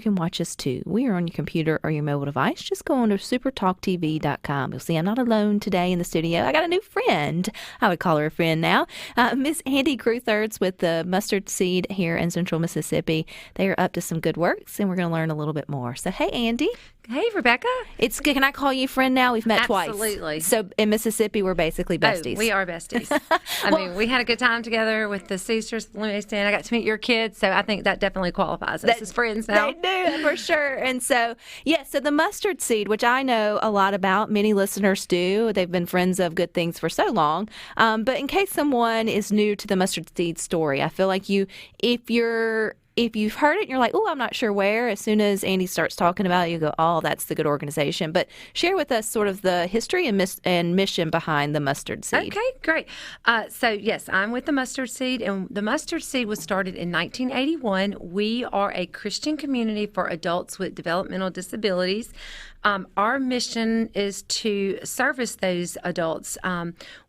You can watch us too. We are on your computer or your mobile device. Just go on to supertalktv.com. You'll see I'm not alone today in the studio. I got a new friend. I would call her a friend now. Miss Andi Cruthirds with the Mustard Seed here in Central Mississippi. They are up to some good works, and we're going to learn a little bit more. So, hey, Andi. Hey, Rebecca. Can I call you friend now? We've met twice. Absolutely. So in Mississippi, we're basically besties. Oh, we are besties. I mean, we had a good time together with the Sisters at the Lemonade Stand. I got to meet your kids, so I think that definitely qualifies us as friends now. They do, for sure. And so, so the mustard seed, which I know a lot about, many listeners do. They've been friends of Good Things for so long. But in case someone is new to the mustard seed story, I feel like if you've heard it and you're like, oh, I'm not sure where, as soon as Andi starts talking about it, you go, oh, that's the good organization. But share with us sort of the history and mission behind the Mustard Seed. Okay, great. So, yes, I'm with the Mustard Seed, and the Mustard Seed was started in 1981. We are a Christian community for adults with developmental disabilities. Our mission is to service those adults.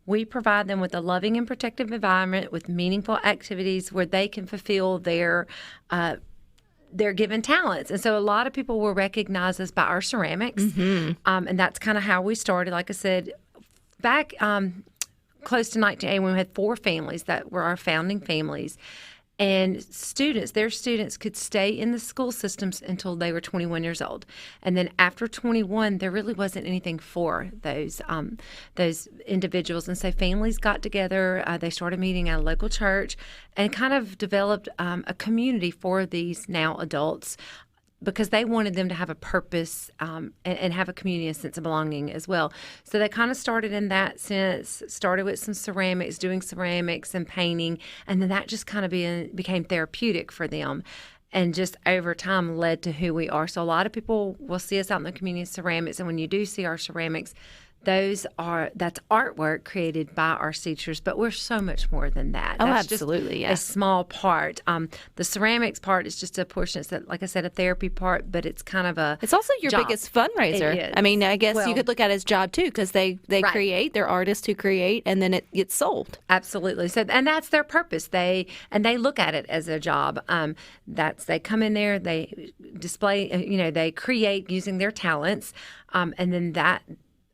We provide them with a loving and protective environment with meaningful activities where they can fulfill their given talents. And so a lot of people will recognize us by our ceramics. Mm-hmm. And that's kind of how we started. Like I said, back close to 1980, when we had 4 families that were our founding families. And their students could stay in the school systems until they were 21 years old. And then after 21, there really wasn't anything for those individuals. And so families got together. They started meeting at a local church and kind of developed a community for these now adults, because they wanted them to have a purpose and have a community, a sense of belonging as well. So they kind of started in that sense, started with some ceramics, doing ceramics and painting, and then that just kind of became therapeutic for them, and just over time led to who we are. So a lot of people will see us out in the community of ceramics, and when you do see our ceramics, that's artwork created by our teachers, but we're so much more than that. Oh, That's absolutely, just a small part. The ceramics part is just a portion. It's, like I said, a therapy part, but it's kind of a It's also your job. biggest fundraiser. It is. I mean, I guess you could look at it as job, too, because they Right. create, they're artists who create, and then it gets sold. Absolutely. So, and that's their purpose. They look at it as a job. They come in there, they display, they create using their talents, and then that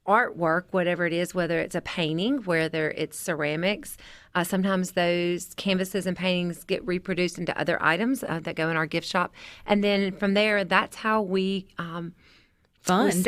artwork, whatever it is, whether it's a painting, whether it's ceramics, sometimes those canvases and paintings get reproduced into other items that go in our gift shop. And then from there, that's how we fund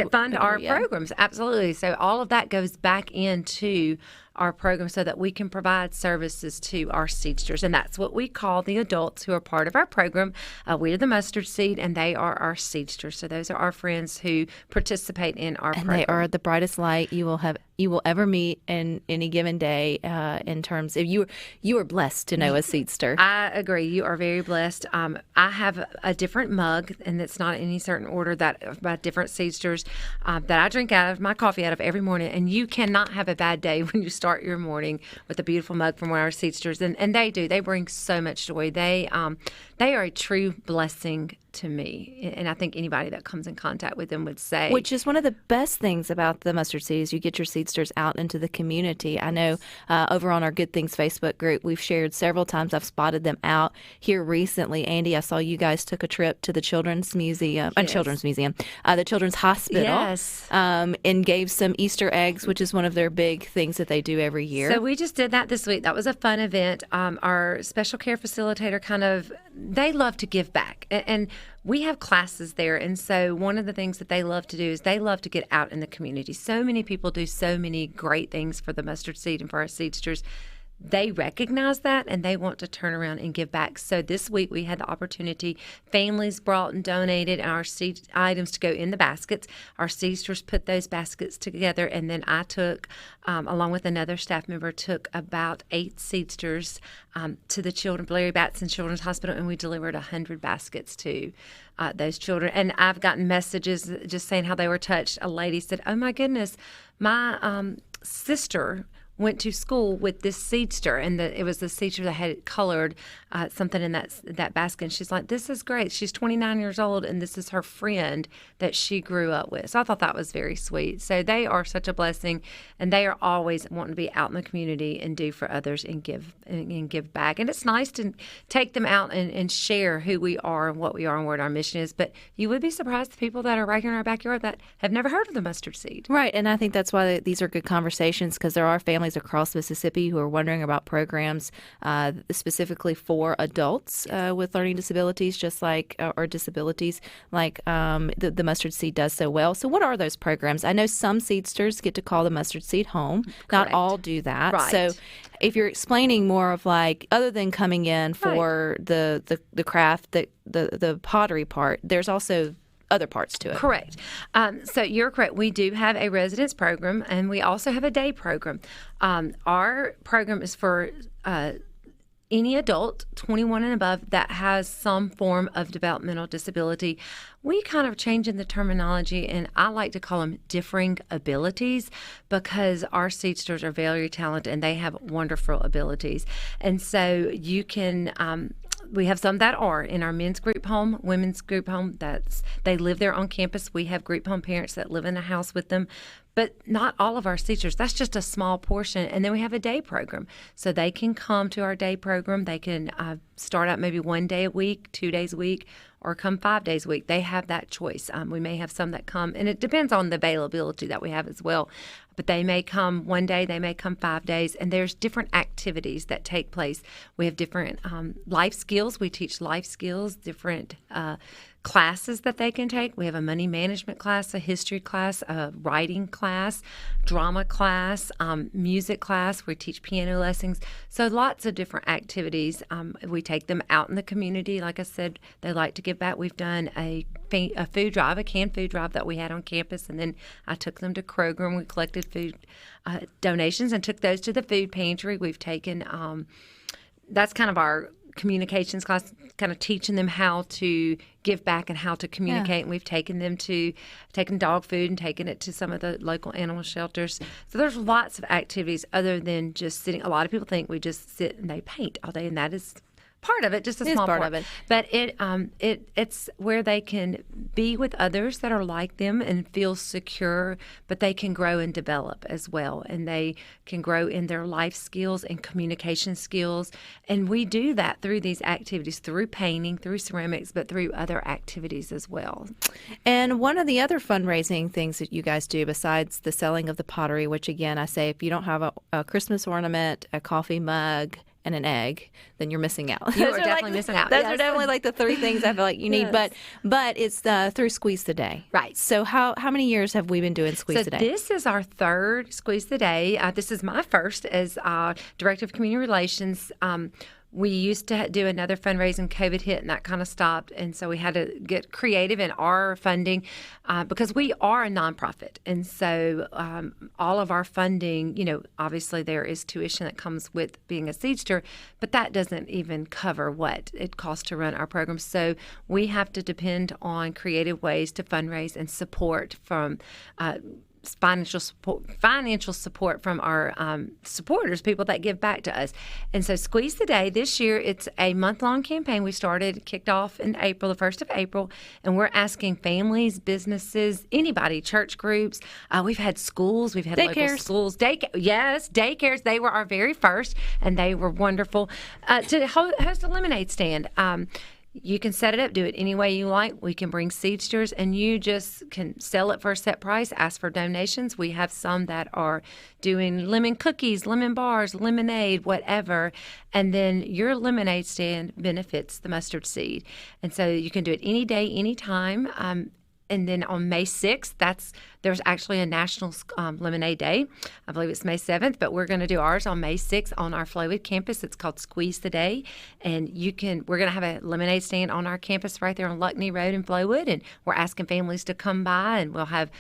our programs. Absolutely. So all of that goes back into our program so that we can provide services to our seedsters. And that's what we call the adults who are part of our program. We're the Mustard Seed, and they are our seedsters. So those are our friends who participate in our program. And they are the brightest light you will ever meet in any given day. In terms of you are blessed to know a seedster. I agree. You are very blessed. I have a different mug, and it's not in any certain order, that by different seedsters that I drink my coffee out of every morning. And you cannot have a bad day when you start your morning with a beautiful mug from one of our seedsters. And they do. They bring so much joy. They are a true blessing to me, and I think anybody that comes in contact with them would say. Which is one of the best things about the Mustard Seed is you get your seedsters out into the community. I know over on our Good Things Facebook group, we've shared several times. I've spotted them out here recently. Andi, I saw you guys took a trip to the Children's Museum, the Children's Hospital, yes, and gave some Easter eggs, which is one of their big things that they do every year. So we just did that this week. That was a fun event. Our special care facilitator they love to give back, and we have classes there. And so one of the things that they love to do is they love to get out in the community. So many people do so many great things for the Mustard Seed and for our seedsters. They recognize that, and they want to turn around and give back. So this week we had the opportunity. Families brought and donated our seed items to go in the baskets. Our seedsters put those baskets together, and then I took, along with another staff member, took about 8 seedsters to the Larry Batson Children's Hospital, and we delivered 100 baskets to those children. And I've gotten messages just saying how they were touched. A lady said, "Oh my goodness, my sister went to school with this seedster, and it was the seedster that had colored something in that basket. And she's like, "This is great." She's 29 years old, and this is her friend that she grew up with. So I thought that was very sweet. So they are such a blessing, and they are always wanting to be out in the community and do for others and give back. And it's nice to take them out and share who we are and what we are and what our mission is. But you would be surprised the people that are right here in our backyard that have never heard of the mustard seed. Right, and I think that's why these are good conversations, because there are families across Mississippi who are wondering about programs specifically for adults with learning disabilities, just like or disabilities, like the mustard seed does so well. So, what are those programs? I know some seedsters get to call the mustard seed home. Correct. Not all do that. Right. So, if you're explaining more of like, other than coming in for the craft, the pottery part, there's also other parts to it. Correct. So you're correct. We do have a residence program, and we also have a day program. Our program is for any adult 21 and above that has some form of developmental disability. We kind of changing the terminology, and I like to call them differing abilities, because our seedsters are very talented and they have wonderful abilities. And so you can we have some that are in our men's group home, women's group home. They live there on campus. We have group home parents that live in the house with them, but not all of our teachers. That's just a small portion. And then we have a day program, so they can come to our day program. They can start out maybe 1 day a week, 2 days a week, or come 5 days a week. They have that choice. We may have some that come, and it depends on the availability that we have as well. But they may come 1 day, they may come 5 days, and there's different activities that take place. We have different life skills. We teach life skills, different classes that they can take. We have a money management class, a history class, a writing class, drama class, music class. We teach piano lessons. So lots of different activities. We take them out in the community. Like I said, they like to give back. We've done a food drive, a canned food drive that we had on campus, and then I took them to Kroger, and we collected food donations and took those to the food pantry. We've taken that's kind of our communications class, kind of teaching them how to give back and how to communicate. Yeah. And we've taken dog food and taken it to some of the local animal shelters. So there's lots of activities other than just sitting. A lot of people think we just sit and they paint all day, and that is part of it, just a small part of it. But it's where they can be with others that are like them and feel secure, but they can grow and develop as well. And they can grow in their life skills and communication skills. And we do that through these activities, through painting, through ceramics, but through other activities as well. And one of the other fundraising things that you guys do, besides the selling of the pottery, which again, I say, if you don't have a Christmas ornament, a coffee mug, and an egg, then you're missing out. You are definitely missing out. Those are definitely like the three things I feel like you need. But it's through Squeeze the Day. Right. So how many years have we been doing Squeeze the Day? This is our third Squeeze the Day. This is my first as Director of Community Relations. We used to do another fundraising. COVID hit, and that kind of stopped. And so we had to get creative in our funding because we are a nonprofit. And so all of our funding, obviously there is tuition that comes with being a seedster, but that doesn't even cover what it costs to run our program. So we have to depend on creative ways to fundraise and support from financial support from our supporters, people that give back to us. And so Squeeze the Day, this year, it's a month-long campaign. We kicked off in April, the 1st of April, and we're asking families, businesses, anybody, church groups. We've had schools, we've had local schools. Daycares. They were our very first, and they were wonderful. To host a lemonade stand. You can set it up, do it any way you like. We can bring seedsters, and you just can sell it for a set price, ask for donations. We have some that are doing lemon cookies, lemon bars, lemonade, whatever. And then your lemonade stand benefits the mustard seed. And so you can do it any day, any time. And then on May 6th, there's actually a National Lemonade Day. I believe it's May 7th, but we're going to do ours on May 6th on our Flowood campus. It's called Squeeze the Day. And we're going to have a lemonade stand on our campus right there on Luckney Road in Flowood. And we're asking families to come by, and we'll have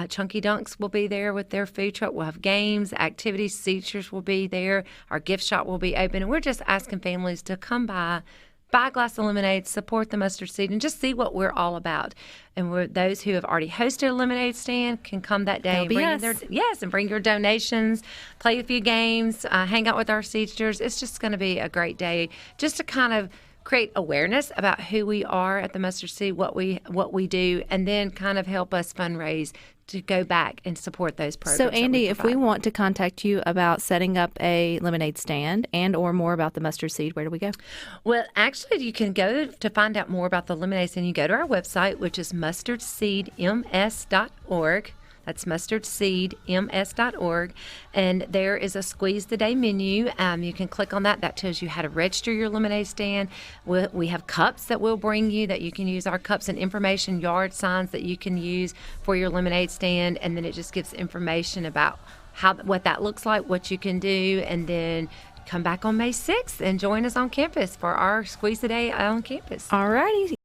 Chunky Dunks will be there with their food truck. We'll have games, activities, teachers will be there. Our gift shop will be open. And we're just asking families to come by, buy a glass of lemonade, support the Mustard Seed, and just see what we're all about. And those who have already hosted a lemonade stand can come that day and bring your donations, play a few games, hang out with our seedsters. It's just going to be a great day just to kind of create awareness about who we are at the Mustard Seed, what we do, and then kind of help us fundraise to go back and support those programs. So, Andi, if we want to contact you about setting up a lemonade stand and or more about the Mustard Seed, where do we go? Well, actually, you can go to find out more about the lemonade stand. You go to our website, which is mustardseedms.org. That's mustardseedms.org. And there is a Squeeze the Day menu. You can click on that. That tells you how to register your lemonade stand. We have cups that we'll bring you that you can use, our cups and information yard signs that you can use for your lemonade stand. And then it just gives information about what that looks like, what you can do, and then come back on May 6th and join us on campus for our Squeeze the Day on campus. All righty.